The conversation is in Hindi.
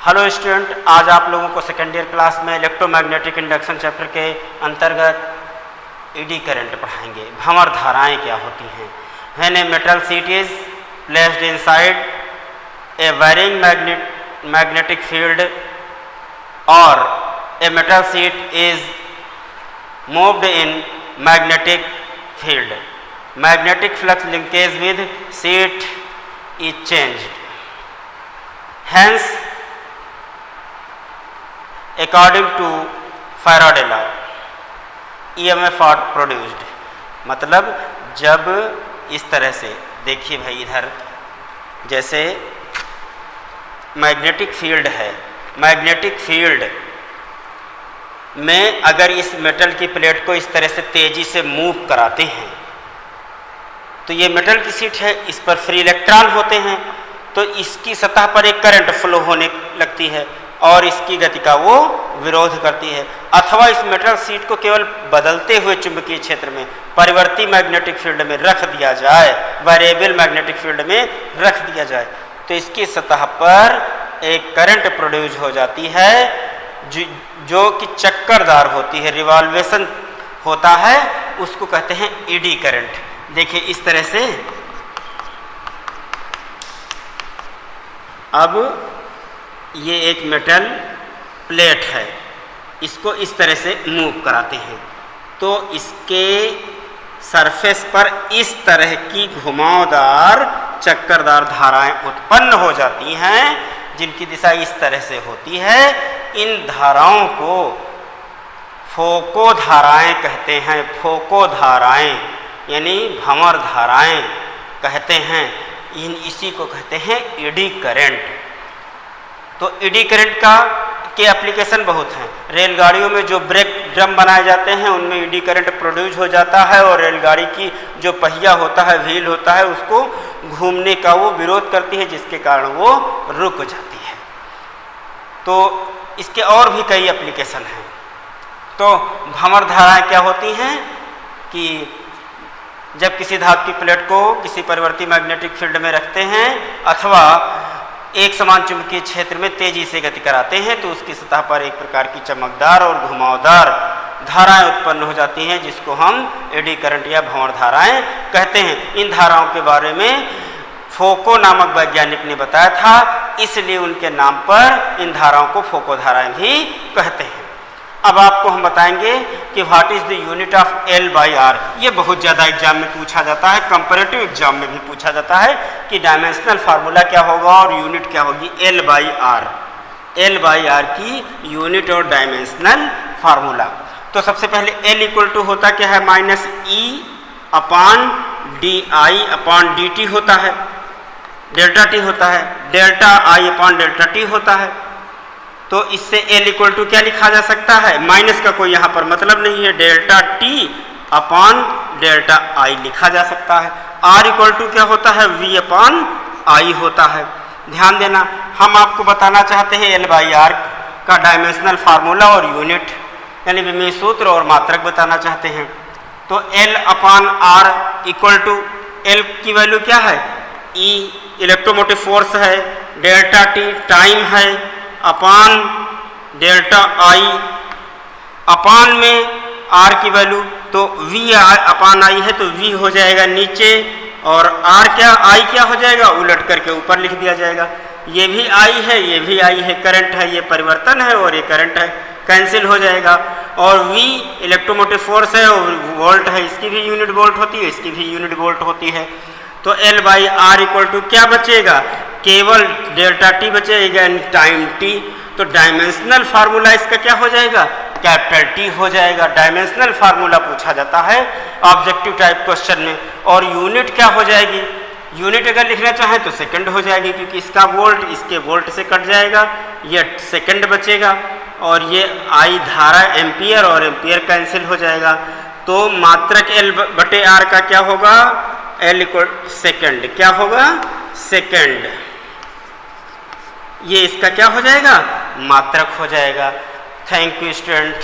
हेलो स्टूडेंट, आज आप लोगों को सेकेंड ईयर क्लास में इलेक्ट्रोमैग्नेटिक इंडक्शन चैप्टर के अंतर्गत ईडी करंट पढ़ाएंगे। भंवर धाराएं क्या होती हैं। When a metal sheet is placed inside a varying magnetic field और a metal sheet is moved in magnetic field, magnetic flux linkage with sheet is changed, hence according to Faraday law EMF are produced। मतलब जब इस तरह से देखिए भाई, इधर जैसे मैग्नेटिक फील्ड है, मैग्नेटिक फील्ड में अगर इस मेटल की प्लेट को इस तरह से तेजी से मूव कराते हैं तो ये मेटल की शीट है, इस पर फ्री इलेक्ट्रॉन होते हैं, तो इसकी सतह पर एक करंट फ्लो होने लगती है और इसकी गति का वो विरोध करती है। अथवा इस मेटल शीट को केवल बदलते हुए चुंबकीय क्षेत्र में, परिवर्ती मैग्नेटिक फील्ड में रख दिया जाए, वेरिएबल मैग्नेटिक फील्ड में रख दिया जाए, तो इसकी सतह पर एक करंट प्रोड्यूस हो जाती है जो कि चक्करदार होती है, रिवॉल्वेशन होता है, उसको कहते हैं ईडी करंट। देखिए इस तरह से अब ये एक मेटल प्लेट है, इसको इस तरह से मूव कराते हैं तो इसके सरफेस पर इस तरह की घुमावदार चक्करदार धाराएं उत्पन्न हो जाती हैं जिनकी दिशा इस तरह से होती है। इन धाराओं को फोको धाराएं कहते हैं। फोको धाराएं यानी भंवर धाराएं कहते हैं। इसी को कहते हैं ईडी करंट। तो ईडी करंट के एप्लीकेशन बहुत हैं। रेलगाड़ियों में जो ब्रेक ड्रम बनाए जाते हैं उनमें ईडी करंट प्रोड्यूस हो जाता है और रेलगाड़ी की जो पहिया होता है, व्हील होता है, उसको घूमने का वो विरोध करती है, जिसके कारण वो रुक जाती है। तो इसके और भी कई एप्लीकेशन हैं। तो भंवर धाराएं क्या होती हैं कि जब किसी धातु की प्लेट को किसी परिवर्ती मैग्नेटिक फील्ड में रखते हैं अथवा एक समान चुंबकीय क्षेत्र में तेजी से गति कराते हैं तो उसकी सतह पर एक प्रकार की चमकदार और घुमावदार धाराएं उत्पन्न हो जाती हैं, जिसको हम एडी करंट या भंवर धाराएं कहते हैं। इन धाराओं के बारे में फोको नामक वैज्ञानिक ने बताया था, इसलिए उनके नाम पर इन धाराओं को फोको धाराएं भी कहते हैं। अब आपको हम बताएंगे कि what is the unit of L by R. ये बहुत ज़्यादा एग्जाम में पूछा जाता है, कंपैरेटिव एग्जाम में भी पूछा जाता है कि डायमेंशनल फार्मूला क्या होगा और यूनिट क्या होगी L by R. L by R की यूनिट और डायमेंशनल फार्मूला। तो सबसे पहले एल इक्वल टू होता क्या है, minus E upon D I upon D T होता है, डेल्टा टी होता है, delta I upon delta T होता है। तो इससे एल इक्वल टू क्या लिखा जा सकता है, माइनस का कोई यहाँ पर मतलब नहीं है, डेल्टा टी अपॉन डेल्टा आई लिखा जा सकता है। आर इक्वल टू क्या होता है, वी अपॉन आई होता है। ध्यान देना, हम आपको बताना चाहते हैं एल बाई आर का डायमेंशनल फार्मूला और यूनिट यानी विमीय सूत्र और मात्रक बताना चाहते हैं। तो L upon R equal to, L की वैल्यू क्या है, ई इलेक्ट्रोमोटिव फोर्स है, डेल्टा टी टाइम है, अपान डेल्टा आई, अपान में आर की वैल्यू तो वी अपान आई है तो वी हो जाएगा नीचे और आर क्या, आई क्या हो जाएगा, उलट करके ऊपर लिख दिया जाएगा। ये भी आई है, ये भी आई है, करंट है, ये परिवर्तन है और ये करंट है, कैंसिल हो जाएगा। और वी इलेक्ट्रोमोटिव फोर्स है और वोल्ट है, इसकी भी यूनिट वोल्ट होती है, इसकी भी यूनिट वोल्ट होती है। तो L by R equal to क्या बचेगा, केवल डेल्टा टी बचेगा, टाइम टी। तो डायमेंशनल फार्मूला इसका क्या हो जाएगा, कैपिटल टी हो जाएगा। डायमेंशनल फार्मूला पूछा जाता है ऑब्जेक्टिव टाइप क्वेश्चन में। और यूनिट क्या हो जाएगी, यूनिट अगर लिखना चाहें तो सेकंड हो जाएगी, क्योंकि इसका वोल्ट इसके वोल्ट से कट जाएगा, ये सेकंड बचेगा और ये आई धारा एम्पियर और एम्पियर कैंसिल हो जाएगा। तो मात्रक एल बटे आर का क्या होगा, एल इक्वल सेकेंड, क्या होगा, सेकेंड। ये इसका क्या हो जाएगा, मात्रक हो जाएगा। Thank you student.